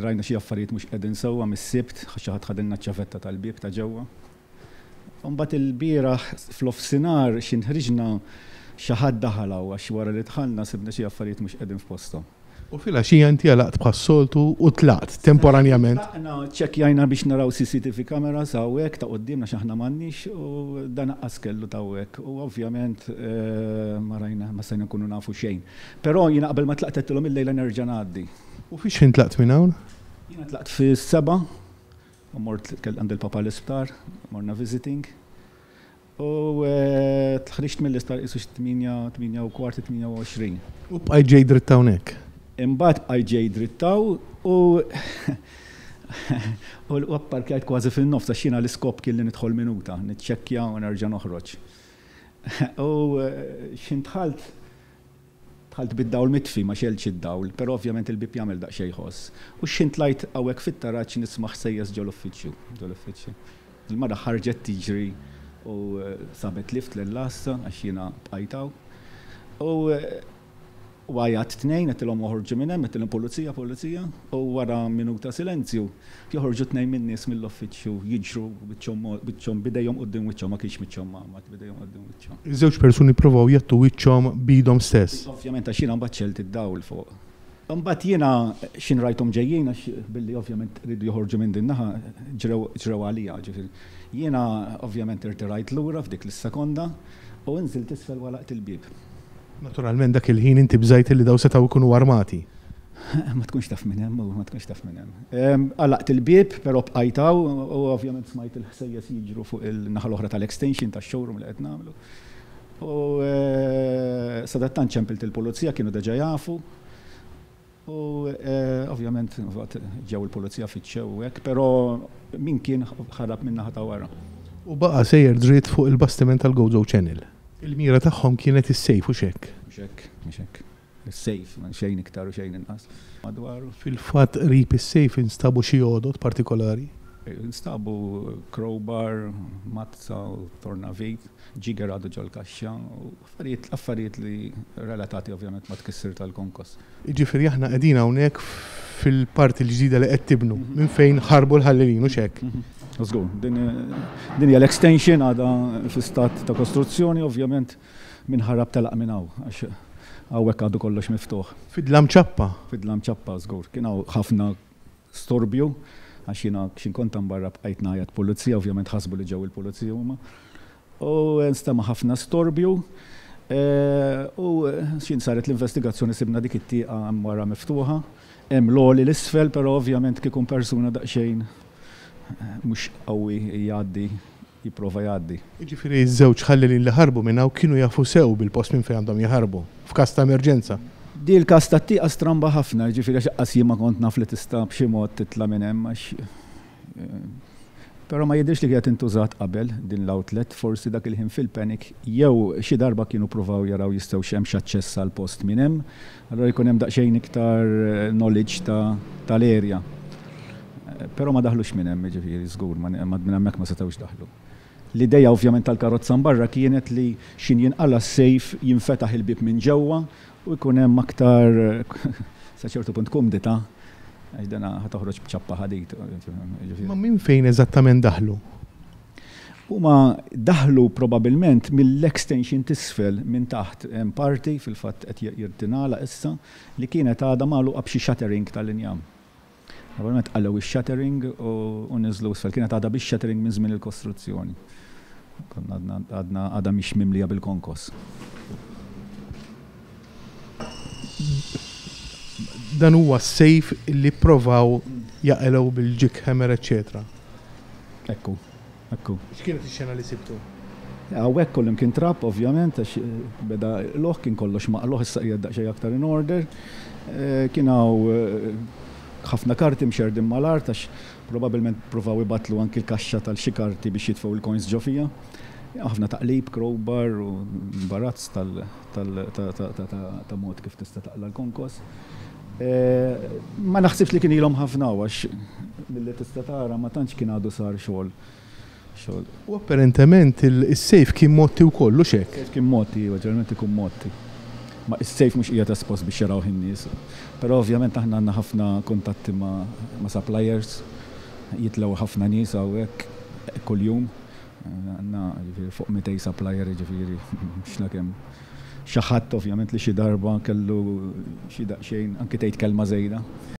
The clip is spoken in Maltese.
rajna xi affarijiet mhux qegħdin sewwa mis-sibt, xi ħadd ħadilna ċ-ċavetta tal-bieb ta' ġewwa. Mbagħad il-bieraħ fl-offsinar xi nħriġna xi ħadd daħal hawn għax wara li dħalna sibna xi affarijiet mhux qegħdin f'posthom. U fil-għaxija inti għalaqt bħas-soltu u tlaqt temporanjament. Aħna ċekkjajna biex naraw CCTV cameras hawnhekk ta' qudiemna x'aħna m'għandniex u dan aqqas kellu ta' hawnhekk u ovvjament ma rajna ma stajna nkunu nafu xejn. Però jiena qabel ma tlaqt qedtilhom il-lejla nerġa' ngħaddi. U fiex intlaqt minn hawn? Jiena tlaqt fis-7 u mort għand il-papa l-isptar, morna visiting. U tħriġt mill-isptar qisu 8 u kwart 28. U bqajt ġej dritt hawnhekk. Imbagħad bqajt ġej drittaw u apparkjajt kważi fin-nofs għax jiena l-iskop kien li nidħol minuta, niċċekkja u nerġa' noħroġ. U x'in dħalt bid-dawl mitfi ma xelx id-dawl, però ovvjament il-bib jagħmel daqsxejn ħoss. U x'in tlajt hawnhekk fit-taraġġ nisma' ħsejjes ġol uffiċċju. Il-mara ħarġet tiġri u sabet lift lill-lassa għax jiena bqajtaw. U għajat tnejn, għettilom uħorġu minnem, għettilom polizija, u wara minuta silenzju, joħorġu tnejn minn nies mill-uffiċċju, jiġru bitċom bidejhom qudiem wiċċhom, ma kienx mitċhom ma bidejhom qudiem wiċċhom. Iż-żewġ persuni provaw jattu wiċċhom bidhom stess. Ovvjament għax jiena mbagħad ċelt id-dawl fuq. Mbagħad jiena x'in rajthom ġejjin għax billi ovvjament ridu joħorġu minn din naħa ġrew għalija ġifieri. Jiena ovvjament irtirajt lura f'dik is-sekonda u nżilt isfel walaqt il-bieb. Naturalment dak il-ħin inti bżajt li daw setgħu jkunu armati. Ma tkunx taf minn hemm, ma tkunx taf minn hemm. Għalaqt il-bieb, però bqajtaw u ovvjament smajt il-ħsejjes jiġru fuq il-naħa l-oħra tal-extension tax-showroom li qed nagħmlu. U sadattant ċempilt il-pulizija kienu deġa jafu. U ovvjament ġew il-pulizija fiċċew hekk, però min kien ħarab minn naħa ta' wara. U baqa' sejjer dritt fuq il-bastiment tal-Gozo Channel. Il-mira tagħhom kienet is-sejf u xekk. Mhux hekk. Is-sejf, xejn iktar u xejn inqas. Madwaru. Fil-fatt qrib is-sejf instabu xi għodod partikolari? Instabu crowbar, mazza u tornavit, ġiger għadu ġol kaxxa u affarijiet li relatati ovvjament ma tkissir tal-konkos. Jiġifieri aħna qegħdin hawnhekk fil-parti l-ġdida li qed tibnu minn fejn ħarbu l-ħallelin u xekk. Żgur, din hija l-extension għadha fi-stat ta' kostruzzjoni, ovvjament minn ħarab telaq minn hawn għax hawnhekk għadu kollox miftuħ. Fidlam ċappa? Fidlam ċappa, żgur. Kien hawn ħafna storbju għax jiena x'inkont barra bqajt ngħajjat pulizija, ovvjament ħasbu li ġew il-pulizija huma. U nstema' ħafna storbju. U x'in saret l-investigazzjoni sibna dik it-tieqa wara miftuħa. Hemm loli l-isfel, però ovvjament kien persuna daqsxejn mhux qawwi jgħaddi, jipprova jgħaddi. Jiġifieri ż-żewġ ħallelin li ħarbu minn hawn kienu jafu sew bil-post minn fejn għandhom jaħarbu f'każ ta' emerġenza. Di l-każ tat-tieqa stramba ħafna, jiġifieri x'aqqas jien ma kont naf li tista' b'xi mod titla' minn hemm għax però ma jidhirx li kienet intużat qabel din l-outlet, forsi dak il-ħin fil-panic jew xi darba kienu pruvaw jaraw jistgħu x'hemm x'aċċess għall post minn hemm, allura jkun hemm daqsxejn iktar knowledge tal-area. Però ma daħlux minn hemm jiġifieri żgur, minn hemmhekk ma setgħux daħlu. L-idea ovvjament tal-karozza barra kienet li x'in jinqala s-sejf jinfetaħ il-bib minn ġewwa u jkun hemm aktar sa ċertu punt kumdita għax dana ħatoħroġ b'ċappa ħadit. Ma minn fejn eżattament daħlu? Huma daħlu probabbilment mill-extension tisfel minn taħt hemm parti fil-fatt qed jirtinala issa li kienet għadha magħluqa b'xi shattering tal-injam. Probabbilment qallew ix-shattering u niżlu isfel kienet għadha bix-shattering minn żmien il-kostruzzjoni. Għadha mhix mimlija bil-konkos. Dan huwa s-sejf li provaw jaqelgħu bil-jackhammer, eċċetera. Ekku. X'kienet ix-xena li sibtu? Hawnhekk kollim kien trapp ovvjament għax beda l-oħ kien kollox maqloħ issa qiegħed daqsxejn aktar in order. Kien hawn ħafna karti mxerdin mal-art għax probabbilment provaw ibatlu anki l-kaxxa tal-xi karti biex jitfgħu il-coins ġo fija. Ħafna taqlib, crowbar u barazz ta' mod kif tista' taqla l-konkos. Ma naħsibx li kien ilhom ħafna għax milli tista' tara ma tantx kien għadu sar xogħol. U apparentement is-sejf kien motti wkoll u x'hekk. Kien motti, ġeneralment ikun motti. ma is-sejf mhux qiegħed espost biex jarawh in-nies. Però ovvjament aħna għandna ħafna kuntatti ma' suppliers, jitlew ħafna nies hawnhekk kuljum. Għandna ġifieri fuq 200 supplier ġifieri x'na kemm. Xi ħadd ovvjament li xi darba kellu xi daqsxejn anke tgħid kelma żejda.